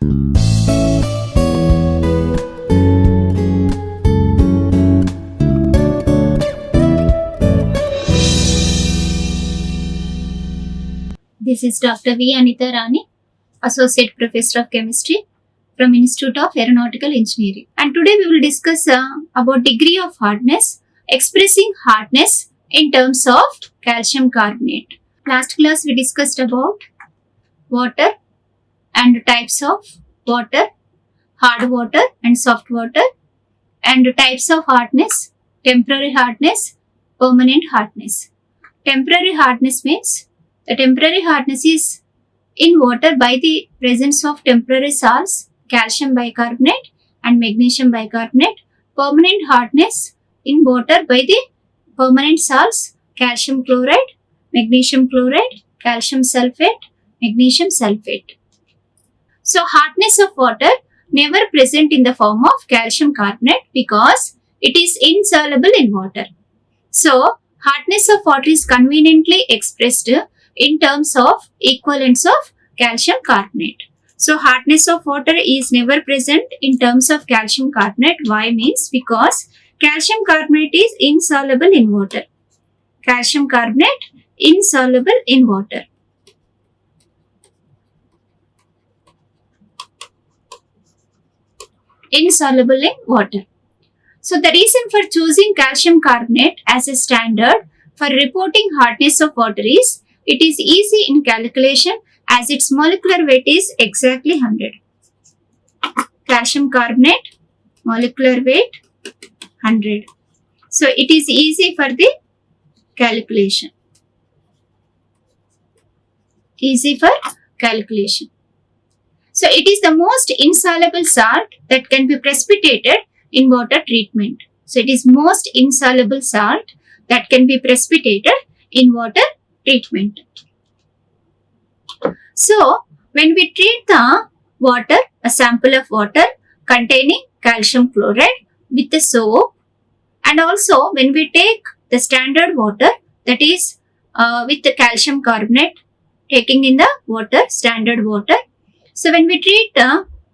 This is Dr. V. Anitha Rani, Associate Professor of Chemistry from Institute of Aeronautical Engineering. And today we will discuss about degree of hardness, expressing hardness in terms of calcium carbonate. Last class we discussed about water and types of water, hard water and soft water, and types of hardness, temporary hardness, permanent hardness. Temporary hardness means the temporary hardness is in water by the presence of temporary salts, calcium bicarbonate and magnesium bicarbonate. Permanent hardness in water by the permanent salts, calcium chloride, magnesium chloride, calcium sulphate, magnesium sulphate. So hardness of water never present in the form of calcium carbonate because it is insoluble in water. So hardness of water is conveniently expressed in terms of equivalents of calcium carbonate. So hardness of water is never present in terms of calcium carbonate. Why? Means because calcium carbonate is insoluble in water. Calcium carbonate insoluble in water. Insoluble in water. So the reason for choosing calcium carbonate as a standard for reporting hardness of water is it is easy in calculation as its molecular weight is exactly 100. Calcium carbonate molecular weight 100. So it is easy for the calculation. Easy for calculation. So it is the most insoluble salt that can be precipitated in water treatment. So it is most insoluble salt that can be precipitated in water treatment. So when we treat the water, a sample of water containing calcium chloride with the soap, and also when we take the standard water, that is with the calcium carbonate, taking in the water, standard water. So when we treat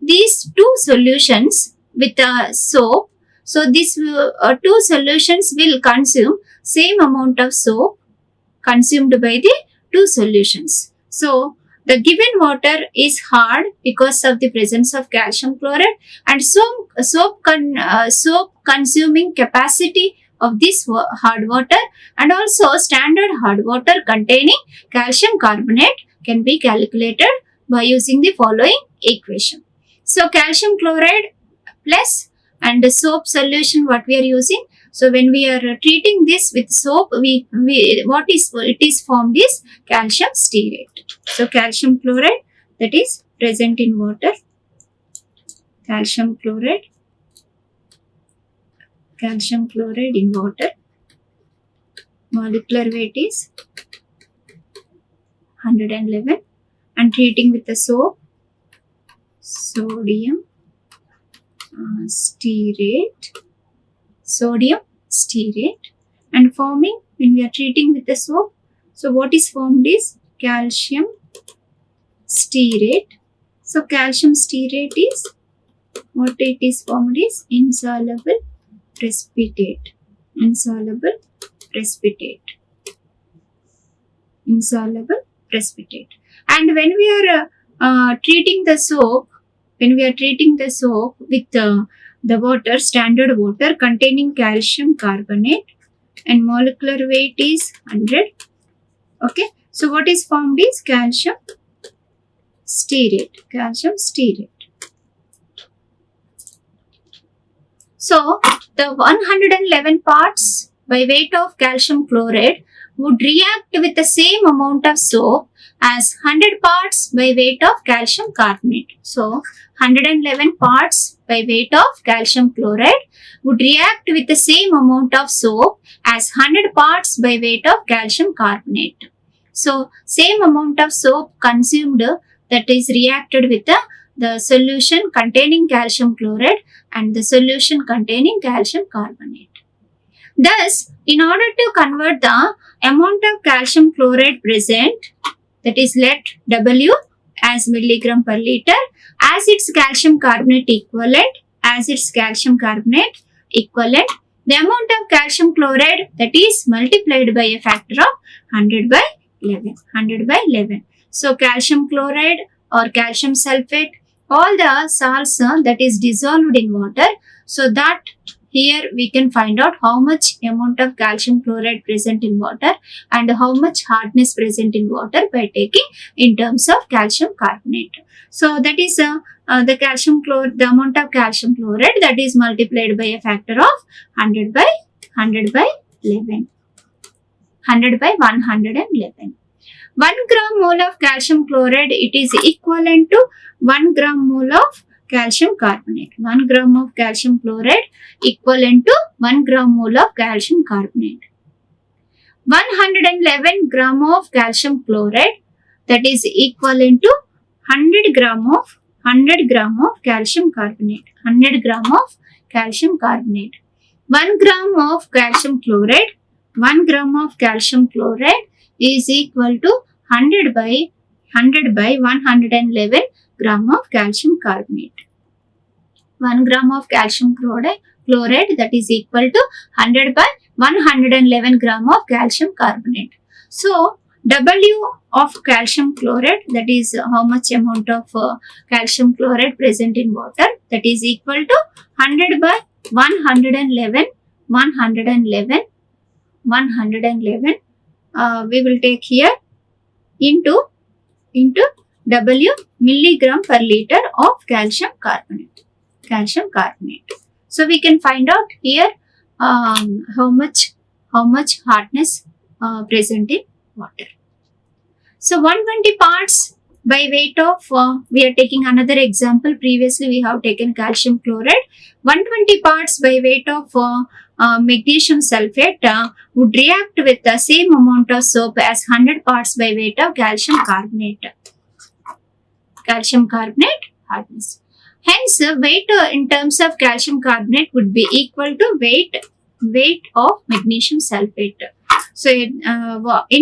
these two solutions with the soap, so these two solutions will consume same amount of soap consumed by the two solutions. So the given water is hard because of the presence of calcium chloride, and soap consuming capacity of this hard water and also standard hard water containing calcium carbonate can be calculated by using the following equation. So calcium chloride plus and the soap solution what we are using. So when we are treating this with soap, it is formed is calcium stearate. So calcium chloride that is present in water. Calcium chloride in water. Molecular weight is 111. And treating with the soap, sodium stearate, and forming when we are treating with the soap. So what is formed is calcium stearate. So calcium stearate is what it is formed is insoluble precipitate. Insoluble precipitate. And when we are treating the soap, with the water, standard water containing calcium carbonate and molecular weight is 100. Okay. So what is formed is calcium stearate. So the 111 parts by weight of calcium chloride would react with the same amount of soap as 100 parts by weight of calcium carbonate. So 111 parts by weight of calcium chloride would react with the same amount of soap as 100 parts by weight of calcium carbonate. So same amount of soap consumed that is reacted with the solution containing calcium chloride and the solution containing calcium carbonate. Thus, in order to convert the amount of calcium chloride present, that is let W as milligram per liter as its calcium carbonate equivalent, the amount of calcium chloride that is multiplied by a factor of 100 by 11. So calcium chloride or calcium sulphate, all the salts that is dissolved in water, so that here we can find out how much amount of calcium chloride present in water and how much hardness present in water by taking in terms of calcium carbonate. So that is the amount of calcium chloride that is multiplied by a factor of 100 by 111. 1 gram mole of calcium chloride, it is equivalent to 1 gram mole of calcium carbonate. 1 gram of calcium chloride equivalent to 1 gram mole of calcium carbonate. 111 gram of calcium chloride, that is equivalent to 100 gram of calcium carbonate. 100 gram of calcium carbonate. 1 gram of calcium chloride, 1 gram of calcium chloride is equal to 100 by 111 gram of calcium carbonate. 1 gram of calcium chloride that is equal to 100 by 111 gram of calcium carbonate. So W of calcium chloride, that is how much amount of calcium chloride present in water, that is equal to 100 by 111. We will take here into W milligram per liter of calcium carbonate. So we can find out here how much hardness present in water. So 120 parts by weight of, we are taking another example. Previously we have taken calcium chloride. 120 parts by weight of magnesium sulphate would react with the same amount of soap as 100 parts by weight of calcium carbonate hardness. Hence, weight in terms of calcium carbonate would be equal to weight of magnesium sulphate. So in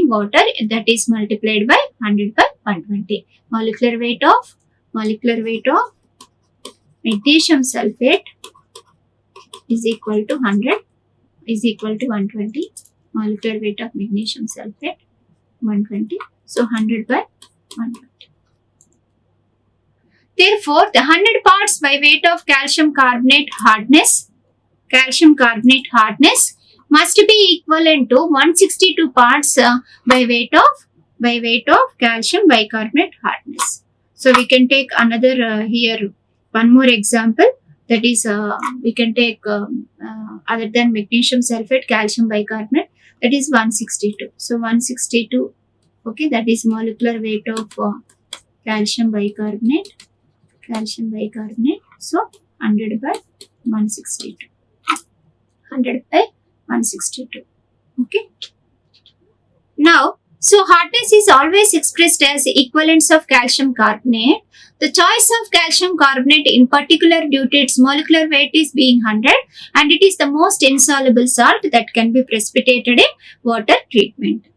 water, that is multiplied by 100 by 120. Molecular weight of magnesium sulphate is equal to 120. Molecular weight of magnesium sulphate 120. So 100 by 120. Therefore, the 100 parts by weight of calcium carbonate hardness must be equivalent to 162 parts by weight of calcium bicarbonate hardness. So we can take another here one more example, that is we can take other than magnesium sulphate, calcium bicarbonate, that is 162. So 162, okay, that is molecular weight of calcium bicarbonate. So 100 by 162. 100 by 162. Okay. Now, so hardness is always expressed as equivalence of calcium carbonate. The choice of calcium carbonate in particular due to its molecular weight is being 100, and it is the most insoluble salt that can be precipitated in water treatment.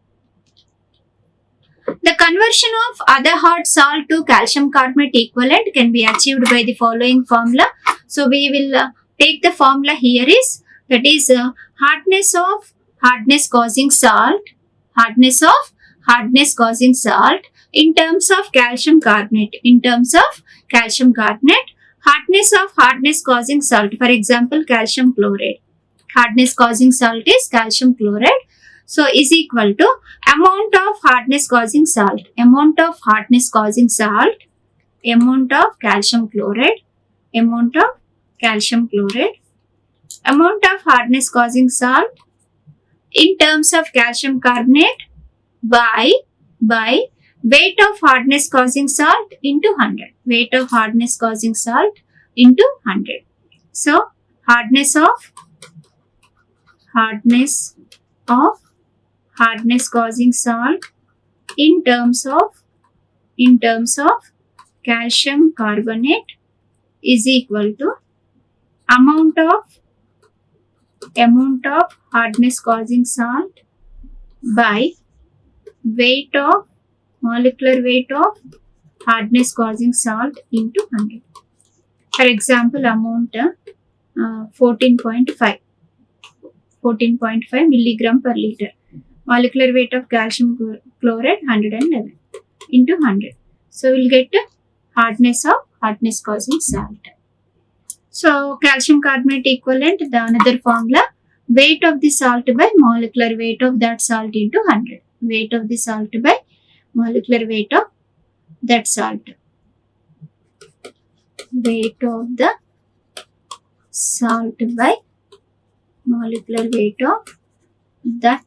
The conversion of other hard salt to calcium carbonate equivalent can be achieved by the following formula. So we will take the formula here is, that is hardness causing salt in terms of calcium carbonate. Hardness causing salt, for example calcium chloride. Hardness causing salt is calcium chloride. So is equal to amount of hardness causing salt, amount of calcium chloride, amount of hardness causing salt in terms of calcium carbonate by weight of hardness causing salt into 100. Weight of hardness causing salt into 100. So hardness causing salt in terms of calcium carbonate is equal to amount of hardness causing salt by molecular weight of hardness causing salt into 100. For example, amount 14.5 milligram per liter. Molecular weight of calcium chloride 111 into 100. So we'll get hardness causing salt. So calcium carbonate equivalent, the another formula, weight of the salt by molecular weight of that salt into 100. Weight of the salt by molecular weight of that salt. Weight of the salt by molecular weight of that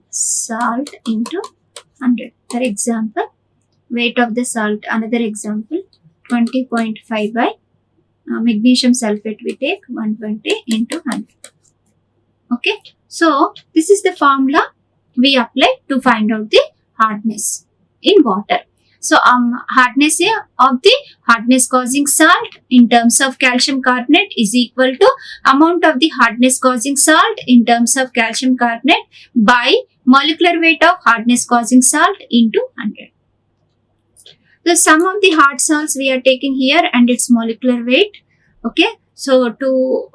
salt into 100. For example, weight of the salt, another example, 20.5 by magnesium sulphate we take 120 into 100. Okay, so this is the formula we apply to find out the hardness in water. So hardness of the hardness causing salt in terms of calcium carbonate is equal to amount of the hardness causing salt in terms of calcium carbonate by molecular weight of hardness causing salt into 100. The sum of the hard salts we are taking here and its molecular weight. Okay, so to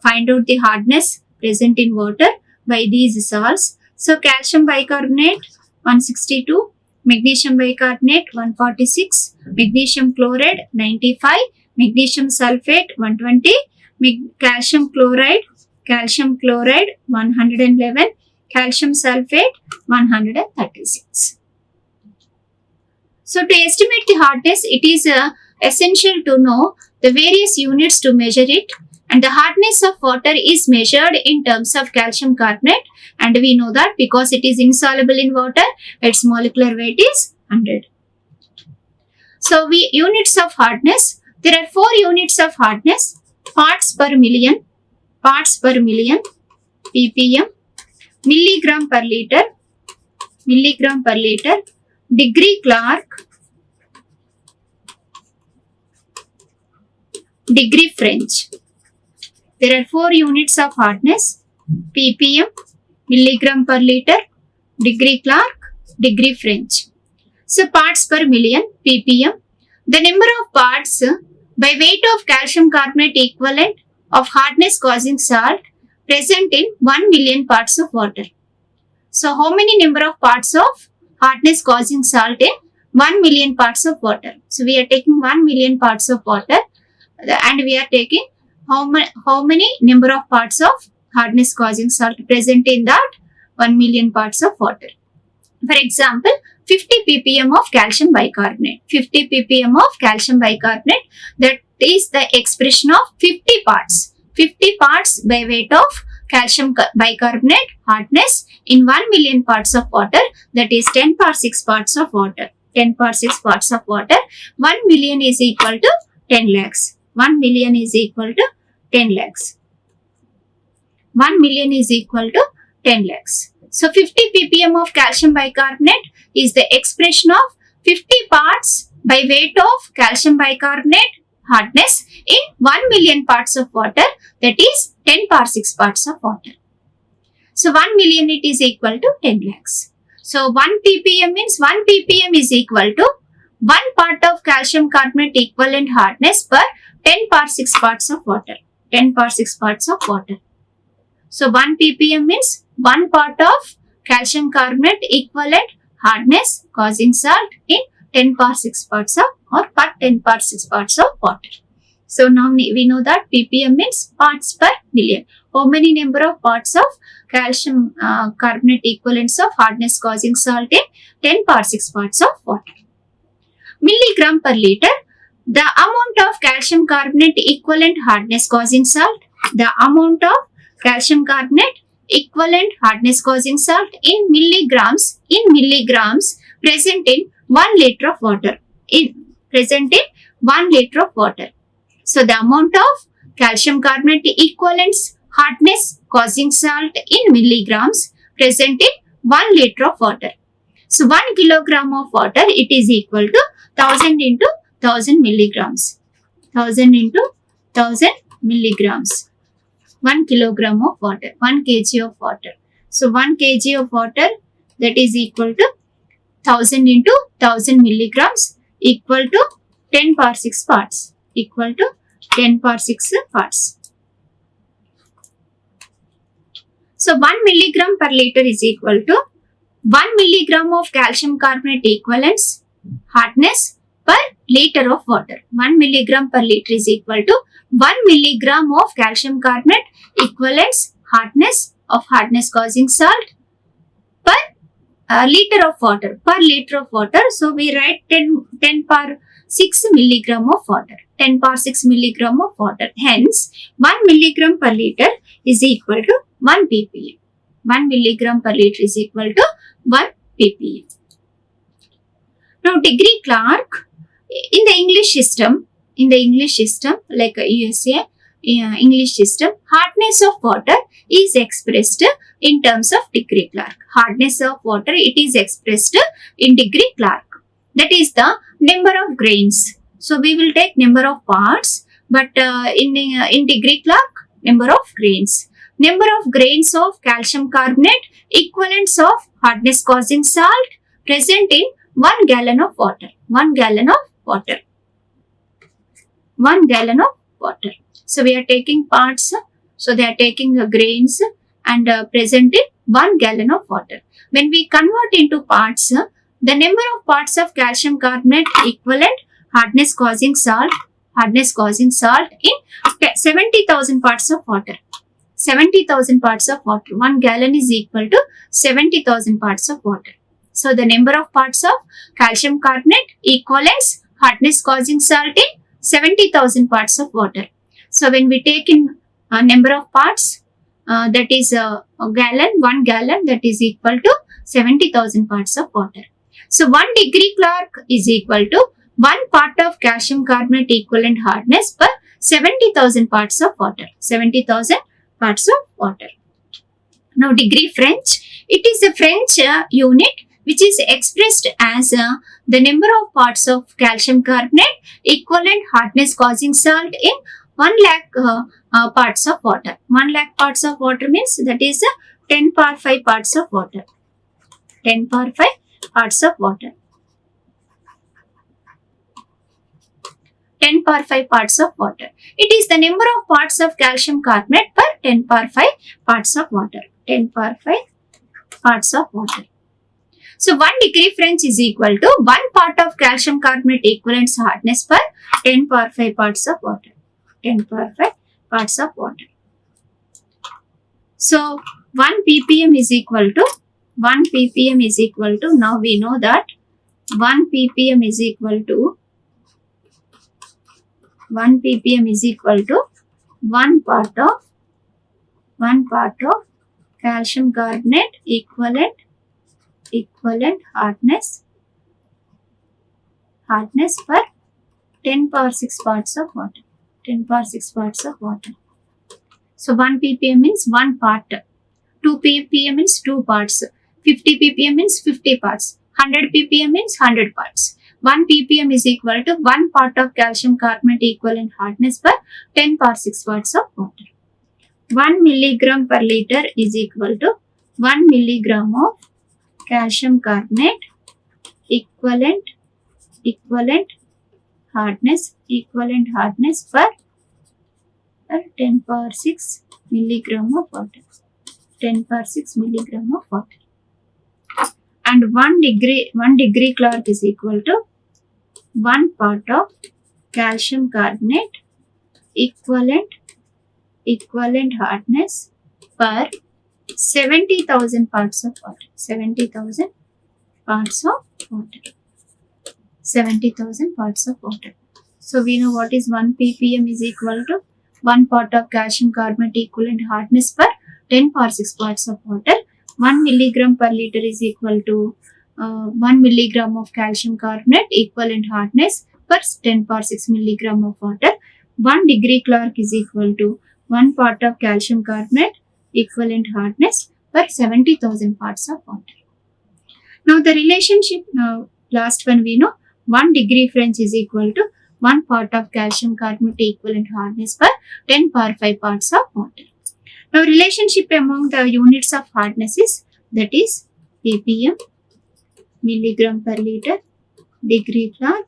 find out the hardness present in water by these salts. So calcium bicarbonate 162, magnesium bicarbonate 146, magnesium chloride 95, magnesium sulphate 120, calcium chloride 111, calcium sulphate 136. So to estimate the hardness, it is essential to know the various units to measure it, and the hardness of water is measured in terms of calcium carbonate, and we know that because it is insoluble in water, its molecular weight is 100. So units of hardness, there are 4 units of hardness: parts per million, ppm, milligram per liter, degree Clark, degree French. There are 4 units of hardness: ppm, milligram per liter, degree Clark, degree French. So parts per million, ppm, the number of parts by weight of calcium carbonate equivalent of hardness causing salt present in 1 million parts of water. So how many number of parts of hardness causing salt in 1 million parts of water? So we are taking 1 million parts of water and we are taking how many number of parts of hardness causing salt present in that 1 million parts of water. For example, 50 ppm of calcium bicarbonate. 50 ppm of calcium bicarbonate, that is the expression of 50 parts. 50 parts by weight of calcium bicarbonate hardness in 1 million parts of water, that is 10 power 6 parts of water. 10 power 6 parts of water. 1 million is equal to 10 lakhs. 1 million is equal to 10 lakhs. 1 million is equal to 10 lakhs. So 50 ppm of calcium bicarbonate is the expression of 50 parts by weight of calcium bicarbonate hardness in 1 million parts of water, that is 10 power 6 parts of water. So 1 million it is equal to 10 lakhs. So 1 ppm means 1 ppm is equal to 1 part of calcium carbonate equivalent hardness per 10 power 6 parts of water. 10 power 6 parts of water. So 1 ppm means 1 part of calcium carbonate equivalent hardness causing salt in 10 power 6 parts of or per 10 power 6 parts of water. So now we know that ppm means parts per million. How many number of parts of calcium carbonate equivalents of hardness causing salt in 10 power 6 parts of water. Milligram per liter, the amount of calcium carbonate equivalent hardness causing salt, the amount of calcium carbonate equivalent hardness causing salt in milligrams present in 1 liter of water. Present in 1 liter of water. So the amount of calcium carbonate equivalents hardness causing salt in milligrams present in 1 liter of water. So 1 kilogram of water, it is equal to 1000 into 1000 milligrams. 1000 into 1000 milligrams. 1 kilogram of water, 1 kg of water. So 1 kg of water, that is equal to 1000 into 1000 milligrams equal to 10 power 6 parts. Equal to 10 power 6 parts. So 1 milligram per liter is equal to 1 milligram of calcium carbonate equivalents hardness per liter of water. 1 milligram per liter is equal to 1 milligram of calcium carbonate equivalents hardness of hardness causing salt per liter of water. Per liter of water. So we write 10 power 6 milligram of water. 10 power 6 milligram of water. Hence 1 milligram per liter is equal to 1 ppm. 1 milligram per liter is equal to 1 ppm. Now degree Clark in the English system like USA English system, hardness of water is expressed in terms of degree Clark. Hardness of water, it is expressed in degree Clark. That is the number of grains. So we will take number of parts, but in degree Clark, number of grains. Number of grains of calcium carbonate equivalents of hardness causing salt present in 1 gallon of water. 1 gallon of water. 1 gallon of water. So we are taking parts. So they are taking grains and present in 1 gallon of water. When we convert into parts, the number of parts of calcium carbonate equivalent hardness causing salt in 70,000 parts of water. 70,000 parts of water. 1 gallon is equal to 70,000 parts of water. So the number of parts of calcium carbonate equivalents hardness causing salt in 70,000 parts of water. So when we take in number of parts, that is a gallon, 1 gallon, that is equal to 70,000 parts of water. So 1 degree Clark is equal to 1 part of calcium carbonate equivalent hardness per 70,000 parts of water. 70,000 parts of water. Now degree French, it is a French unit which is expressed as the number of parts of calcium carbonate equivalent hardness causing salt in 1 lakh parts of water. 1 lakh parts of water means that is 10 power 5 parts of water. 10 power 5 parts of water. 10 power 5 parts of water. It is the number of parts of calcium carbonate per 10 power 5 parts of water. 10 power 5 parts of water. So 1 degree French is equal to 1 part of calcium carbonate equivalent hardness per 10 power 5 parts of water. 10 power 5 parts of water. So 1 ppm is equal to now we know that 1 ppm is equal to 1 part of calcium carbonate equivalent hardness per 10 power 6 parts of water. 10 power 6 parts of water. So 1 ppm means 1 part. 2 ppm means 2 parts. 50 ppm means 50 parts. 100 ppm means 100 parts. 1 ppm is equal to 1 part of calcium carbonate equivalent hardness per 10 power 6 parts of water. 1 milligram per liter is equal to 1 milligram of calcium carbonate equivalent hardness per 10 power 6 milligram of water. 10 power 6 milligram of water. And 1 degree Clark is equal to 1 part of calcium carbonate equivalent hardness per 70,000 parts of water. 70,000 parts of water. 70,000 parts of water. So we know what is 1 ppm is equal to 1 part of calcium carbonate equivalent hardness per 10 power 6 parts of water. 1 milligram per liter is equal to 1 milligram of calcium carbonate equivalent hardness per 10 power 6 milligram of water. 1 degree Clark is equal to 1 part of calcium carbonate equivalent hardness per 70,000 parts of water. Now the relationship, last one we know, 1 degree French is equal to 1 part of calcium carbonate equivalent hardness per 10 power 5 parts of water. Now relationship among the units of hardness is, that is ppm, milligram per liter, degree Clark,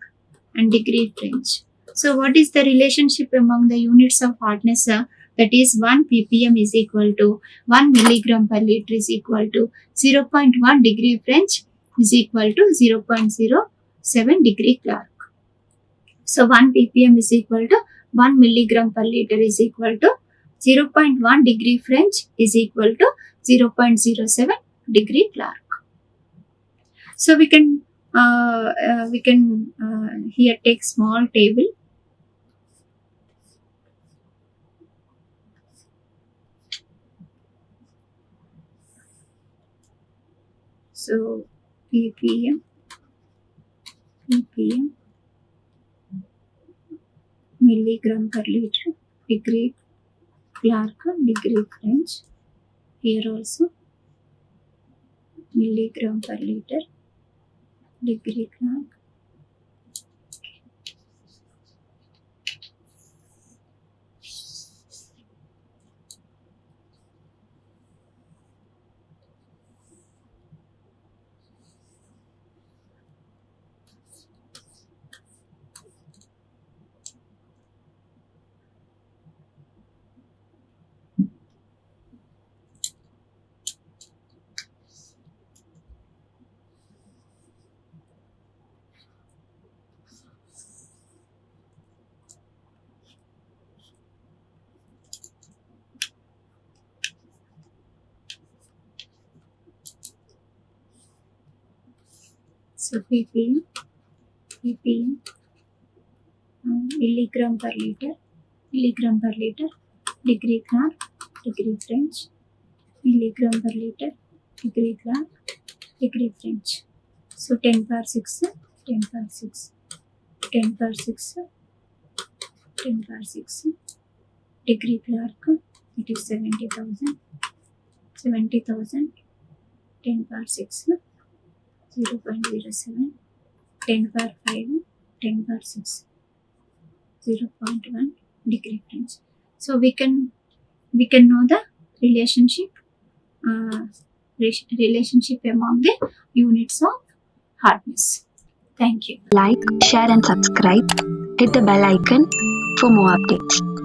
and degree French. So what is the relationship among the units of hardness? That is 1 ppm is equal to 1 milligram per liter is equal to 0.1 degree French is equal to 0.07 degree Clark. So 1 ppm is equal to 1 milligram per liter is equal to 0.1 degree French is equal to 0.07 degree Clark. So we can here take small table. So ppm, milligram per liter, degree Clark, degree French. Here also milligram per liter, degree Clark. So ppm, milligram per liter, degree Clark, degree French, milligram per liter, degree Clark, degree French. So 10 power 6, 10 power 6, 10 power 6, 10 power 6 degree Clark, it is 70,000, 10 power 6, 0.07, 10 power 5, 10 power 6, 0.1 degree French. So we can know the relationship among the units of hardness. Thank you. Like, share and subscribe. Hit the bell icon for more updates.